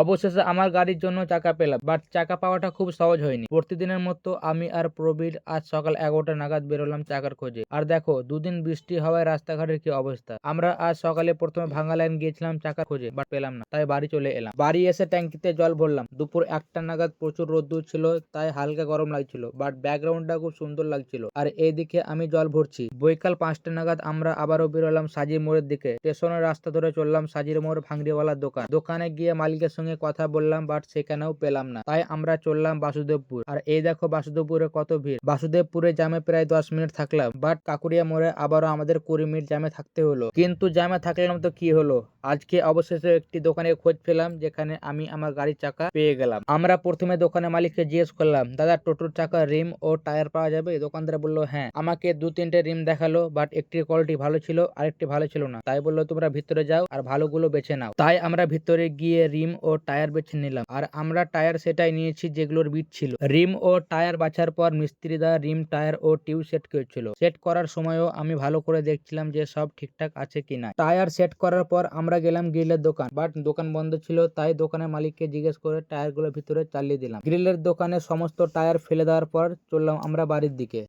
অবশেষে আমার গাড়ির জন্য চাকা পেলাম, বাট চাকা পাওয়াটা খুব সহজ হয়নি। প্রতিদিনের মতো আমি আর প্রবীর আজ সকাল 11টা নাগাদ বেরোলাম চাকার খোঁজে। আর দেখো, দুদিন বৃষ্টি হওয়ায় রাস্তাঘাটের কি অবস্থা। আমরা আজ সকালে প্রথমে ভাঙা লাইন গিয়েছিলাম চাকা খোঁজে, বাট পেলাম না, তাই বাড়ি চলে এলাম। বাড়ি এসে ট্যাঙ্কিতে জল ভরলাম। দুপুর 1টা নাগাদ প্রচুর রোদ্দুর ছিল, তাই হালকা গরম লাগছিল, বাট ব্যাকগ্রাউন্ডটা খুব সুন্দর লাগছিল। আর এইদিকে আমি জল ভরছি। বৈকাল 5টা নাগাদ আমরা আবারও বেরোলাম সাজির মোড়ের দিকে। স্টেশনের রাস্তা ধরে চললাম সাজির মোড় ভাঙড়িওয়ালার দোকানে গিয়ে মালিকের সঙ্গে কথা বললাম, বাট সেখানেও পেলাম না, তাই আমরা চললাম বাসুদেবপুর। আর এই দেখো বাসুদেবপুরে কত ভিড়। বাসুদেবপুরে জ্যামে প্রায় 10 মিনিট থাকলাম, বাট কাকুরিয়া মোড়ে আবারও আমাদের 20 মিনিট জ্যামে থাকতে হলো। কিন্তু জ্যামে থাকলাম তো কি হলো, আজকে অবশেষে একটি দোকানে খোঁজ পেলাম যেখানে আমি আমার গাড়ির চাকা পেয়ে গেলাম। আমরা প্রথমে দোকানের মালিককে জিজ্ঞেস করলাম, দাদা টোটোর চাকা রিম ও টায়ার পাওয়া যাবে? দোকানদার বললো হ্যাঁ। আমাকে 2-3টে রিম দেখালো, বাট একটির কোয়ালিটি ভালো ছিল, আরেকটি ভালো ছিল না। তাই বললো তোমরা ভিতরে যাও আর ভালোগুলো বেছে নাও। তাই আমরা ভিতরে গিয়ে রিম ও টায়ার বেছে নিলাম। আর আমরা টায়ার সেটাই নিয়েছি যেগুলোর বিট ছিল। রিম ও টায়ার বাছার পর মিস্ত্রিদা রিম, টায়ার ও টিউব সেট করেছিল। সেট করার সময়ও আমি ভালো করে দেখছিলাম যে সব ঠিকঠাক আছে কিনা। টায়ার সেট করার পর আমরা গেলাম গ্রিলের দোকান, বাট দোকান বন্ধ ছিল, তাই দোকানের মালিককে জিজ্ঞেস করে টায়ার গুলো ভিতরে চালিয়ে দিলাম। গ্রিলের দোকানে সমস্ত টায়ার ফেলে দেওয়ার পর চললাম আমরা বাড়ির দিকে।